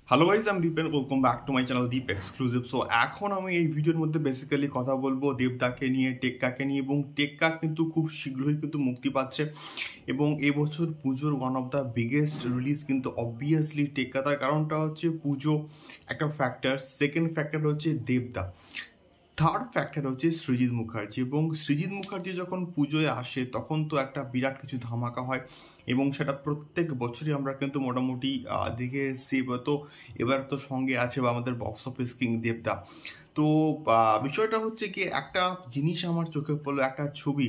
Hello guys, আমি Deep and welcome back to my channel Deep exclusive. So এখন আমি এই ভিডিওর মধ্যে বেসিক্যালি কথা বলবো দেবদাকে নিয়ে, টেক্কাকে নিয়ে। এবং টেক্কা কিন্তু খুব শীঘ্রই কিন্তু মুক্তি পাচ্ছে এবং এবছর পুজোর one of the biggest release কিন্তু অবভিয়াসলি টেক্কা। তার কারণটা হচ্ছে পুজো একটা ফ্যাক্টর, সেকেন্ড ফ্যাক্টর হচ্ছে দেবদা, থার্ড ফ্যাক্টর হচ্ছে সৃজিত মুখার্জি। এবং সৃজিত মুখার্জি যখন পুজোয় আসে তখন তো একটা বিরাট কিছু ধামাকা হয় এবং সেটা প্রত্যেক বছরই আমরা কিন্তু মোটামুটি দেখে এসেছি। তো এবার তো সঙ্গে আছে বা আমাদের বক্স অফিস কিং দেবদা। তো বিষয়টা হচ্ছে কি, একটা জিনিস আমার চোখে পড়লো, একটা ছবি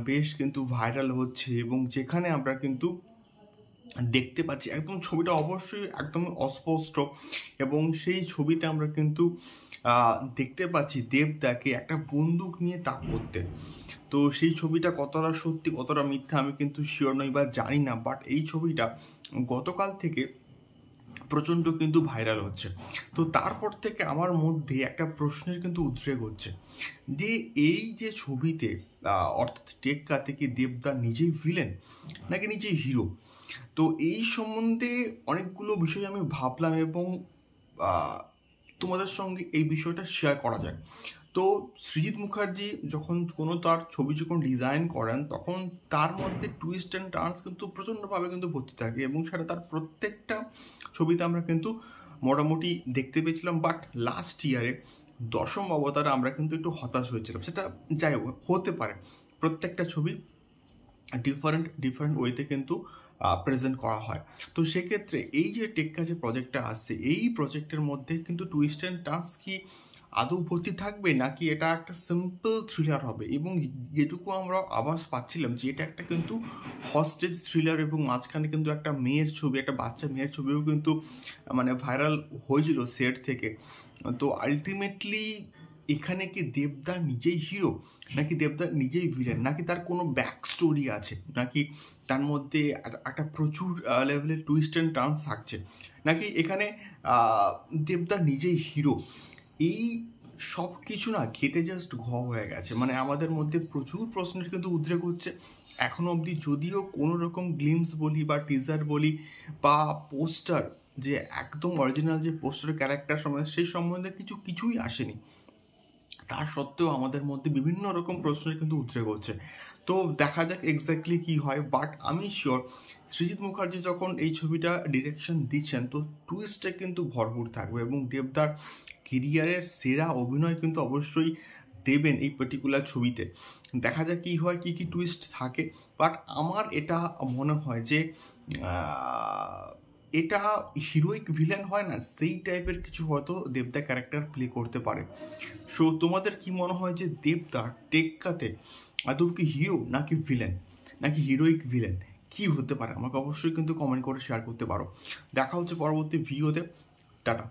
বেশ কিন্তু ভাইরাল হচ্ছে এবং যেখানে আমরা কিন্তু দেখতে পাচ্ছি, একদম ছবিটা অবশ্যই একদম অস্পষ্ট এবং সেই ছবিতে আমরা কিন্তু দেখতে পাচ্ছি দেবদাকে একটা বন্দুক নিয়ে তাক করতে। তো সেই ছবিটা কতটা সত্যি কতটা মিথ্যা আমি কিন্তু শিওর নই বা জানি না, বাট এই ছবিটা গতকাল থেকে প্রচণ্ড কিন্তু ভাইরাল হচ্ছে। তো তারপর থেকে আমার মধ্যে একটা প্রশ্নের কিন্তু উদ্রেক হচ্ছে যে এই যে ছবিতে অর্থাৎ টেক্কা থেকে দেবদা নিজেই ভিলেন নাকি নিজেই হিরো। তো এই সম্বন্ধে অনেকগুলো বিষয় আমি ভাবলাম এবং তোমাদের সঙ্গে এই বিষয়টা শেয়ার করা যায়। তো সৃজিত মুখার্জি যখন কোনো তার ছবি যখন ডিজাইন করেন তখন তার মধ্যে টুইস্ট অ্যান্ড টার্নস কিন্তু প্রচণ্ডভাবে কিন্তু ভর্তি থাকে এবং সেটা তার প্রত্যেকটা ছবিতে আমরা কিন্তু মোটামুটি দেখতে পেয়েছিলাম। বাট লাস্ট ইয়ারে দশম অবতারে আমরা কিন্তু একটু হতাশ হয়েছিলাম। সেটা যাই হোক, হতে পারে প্রত্যেকটা ছবি ডিফারেন্ট ডিফারেন্ট ওয়েতে কিন্তু প্রেজেন্ট করা হয়। তো সেক্ষেত্রে এই যে টেক্কা যে প্রজেক্টটা আসছে, এই প্রজেক্টের মধ্যে কিন্তু টুইস্ট অ্যান্ড টার্নস কি আদৌ ভর্তি থাকবে নাকি এটা একটা সিম্পল থ্রিলার হবে। এবং যেটুকু আমরা আভাস পাচ্ছিলাম যে এটা একটা কিন্তু হস্টেজ থ্রিলার এবং মাঝখানে কিন্তু একটা মেয়ের ছবি, একটা বাচ্চা মেয়ের ছবিও কিন্তু মানে ভাইরাল হয়েছিল সেট থেকে। তো আলটিমেটলি এখানে কি দেবদা নিজেই হিরো নাকি দেবদা নিজেই ভিলেন, নাকি তার কোনো ব্যাক স্টোরি আছে, নাকি তার মধ্যে একটা প্রচুর লেভেলের টুইস্ট অ্যান্ড টার্নস থাকছে, নাকি এখানে দেবদা নিজেই হিরো। এই সব কিছু না ঘেটে জাস্ট হয়ে গেছে। মানে আমাদের মধ্যে প্রচুর প্রশ্নের কিন্তু উদ্রেক হচ্ছে এখনো অবধি, যদিও কোনো রকম গ্লিমস বলি বা টিজার বলি বা পোস্টার, যে একদম অরিজিনাল যে পোস্টার ক্যারেক্টার সম্বন্ধে সেই সম্বন্ধে কিছুই আসেনি। তার সত্ত্বেও আমাদের মধ্যে বিভিন্ন রকম প্রশ্নের কিন্তু উদ্রেক হচ্ছে। তো দেখা যাক এক্স্যাক্টলি কি হয়। বাট আমি শিওর সৃজিত মুখার্জি যখন এই ছবিটা ডিরেকশন দিচ্ছেন তো টুইস্টে কিন্তু ভরপুর থাকবে এবং দেবদার কেরিয়ারের সেরা অভিনয় কিন্তু অবশ্যই দেবেন এই পার্টিকুলার ছবিতে। দেখা যাক কি হয়, কি কি টুইস্ট থাকে। বাট আমার এটা মনে হয় যে এটা হিরোইক ভিলেন হয় না, সেই টাইপের কিছু হয়তো দেবদা ক্যারেক্টার প্লে করতে পারে। সো তোমাদের কি মনে হয় যে দেবদা টেক্কাতে আদৌ কি হিরো নাকি ভিলেন, নাকি হিরোইক ভিলেন, কি হতে পারে? আমাকে অবশ্যই কিন্তু কমেন্ট করে শেয়ার করতে পারো। দেখা হচ্ছে পরবর্তী ভিডিওতে। টাটা।